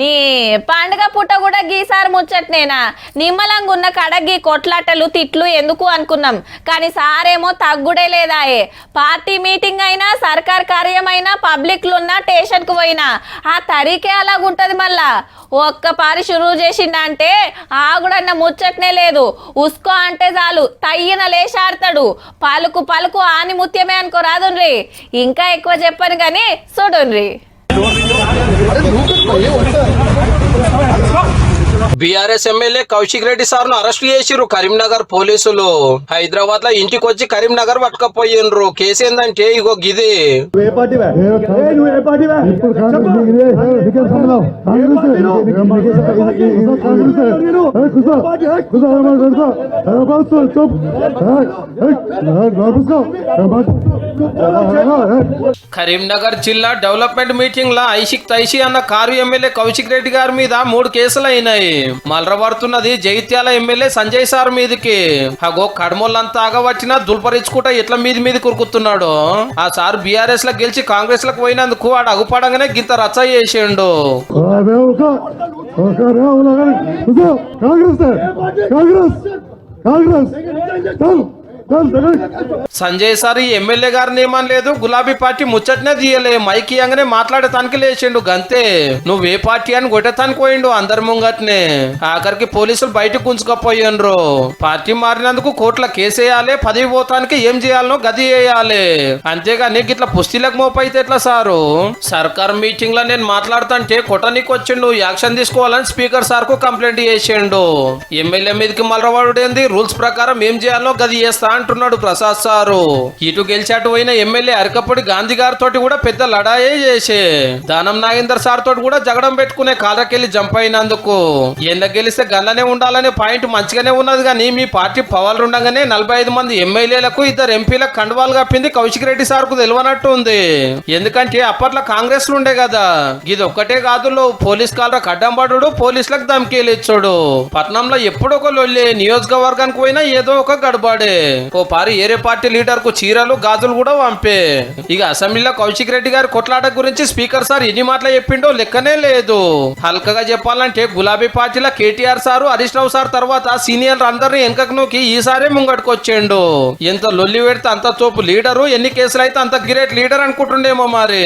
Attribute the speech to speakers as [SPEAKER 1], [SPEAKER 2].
[SPEAKER 1] నీ పండుగ పుట్ట కూడా గీసారి ముచ్చట్నేనా నిమ్మలంగా ఉన్న కడగి కొట్లాటలు తిట్లు ఎందుకు అనుకున్నాం కానీ సారేమో తగ్గుడే లేదాయే పార్టీ మీటింగ్ అయినా సర్కార్ కార్యమైనా పబ్లిక్లు ఉన్న స్టేషన్కు పోయినా ఆ తరీకే అలాగుంటది మళ్ళా ఒక్క పారి షురూ చేసిండంటే ఆగుడన్న ముచ్చట్నే లేదు ఉస్కో అంటే చాలు తయ్యన లేచాడతాడు పలుకు పలుకు ఆని ముత్యమే అనుకో రాదుండ్రి ఇంకా ఎక్కువ చెప్పను కానీ చూడుండ్రి
[SPEAKER 2] BRS MLA Kaushik Reddy sir ను అరెస్ట్ చేసిరు కరీంనగర్ పోలీసులు. హైదరాబాద్ లో ఇంటికి వచ్చి కరీంనగర్ పట్టుకపోయిండ్రు. కేసు ఏందంటే ఇగో గిది. కరీంనగర్ జిల్లా డెవలప్మెంట్ మీటింగ్ లా ఐషిక్ తైషి అన్న కారు ఎమ్మెల్యే కౌశిక్ రెడ్డి గారి మీద 3 కేసులు అయినాయి. మలరబడుతున్నది జైత్యాల ఎమ్మెల్యే సంజయ్ సార్ మీదకి. అగో కడమోళ్ళంతా ఆగవచ్చినా దుల్పరించుకుంటా ఇట్లా మీది కురుకుతున్నాడు. ఆ సార్ బీఆర్ఎస్ లో గెలిచి కాంగ్రెస్ లకు పోయినందుకు వాడు అగుపడంగానే గింత రచ్చ చేసిండు. సంజయ్ సార్ ఈ ఎమ్మెల్యే గారిని ఏమనలేదు, గులాబీ పార్టీ ముచ్చటనే తీయలే, మైకియంగానే మాట్లాడటానికి లేచిండు గంతే. నువ్వు ఏ పార్టీ అని కొట్టేతానికి పోయిండు అందరి ముంగట్నే. ఆఖరికి పోలీసులు బయటకు గుంజుకపోయిండ్రు. పార్టీ మారినందుకు కోర్టుల కేసేయాలి, పదవి పోతానికి ఏం చేయాలనో గది వేయాలి. అంతేగాని ఇట్లా పుస్తీలకు మోపైతే ఎట్లా సారు? సర్కార్ మీటింగ్ లో నేను మాట్లాడుతుంటే కొట్టనీకి వచ్చిండు, యాక్షన్ తీసుకోవాలని స్పీకర్ సార్ కు కంప్లైంట్ చేసిండు. ఎమ్మెల్యే మీదకి మలరవాడుడేంది, రూల్స్ ప్రకారం ఏం చేయాలనో గది చేస్తా అంటున్నాడు ప్రసాద్ సారు. ఇటు గెలిచాటు పోయిన ఎమ్మెల్యే అరకపొడి గాంధీ గారితో కూడా పెద్ద లడాయే చేసే దానం నాగేందర్ సార్ తోటి కూడా జగడం పెట్టుకునే కాళ్ళకెళ్ళి జంప్ అయినందుకు. ఎందుకు గెలిస్తే గల్లనే ఉండాలనే పాయింట్ మంచిగానే ఉన్నది కానీ మీ పార్టీ పవర్లు ఉండగానే 45 మంది ఎమ్మెల్యేలకు 2 ఎంపీలకు కండువాలు కప్పింది కౌశిక్ రెడ్డి సార్ కు తెలియనట్టు ఉంది. ఎందుకంటే అప్పట్లో కాంగ్రెస్ ఉండే కదా. ఇది ఒక్కటే కాదు, పోలీస్ కాలరకు అడ్డం పడు, పోలీసులకు ధమ్కీలు ఇచ్చాడు. పట్నంలో ఎప్పుడో ఒక లొల్లి, నియోజకవర్గానికి పోయినా ఏదో ఒక గడబాడే. ఓ పారి ఏరే పార్టీ లీడర్ కు చీరలు గాజులు కూడా పంపే. ఇక అసెంబ్లీలో కౌశిక్ రెడ్డి గారి కొట్లాట గురించి స్పీకర్ సార్ ఎన్ని మాటలు చెప్పిండో లెక్కనే లేదు. హల్కగా చెప్పాలంటే గులాబీ పార్టీలో కేటీఆర్ సారు, హరీష్ రావు సార్ తర్వాత సీనియర్ అందరినీ వెనకకు నూకి ఈసారి ముంగట్టుకొచ్చిండు. ఎంత లొల్లి పెడితే అంత తోపు లీడరు, ఎన్ని కేసులు అయితే అంత గ్రేట్ లీడర్ అనుకుంటుండేమో మరి.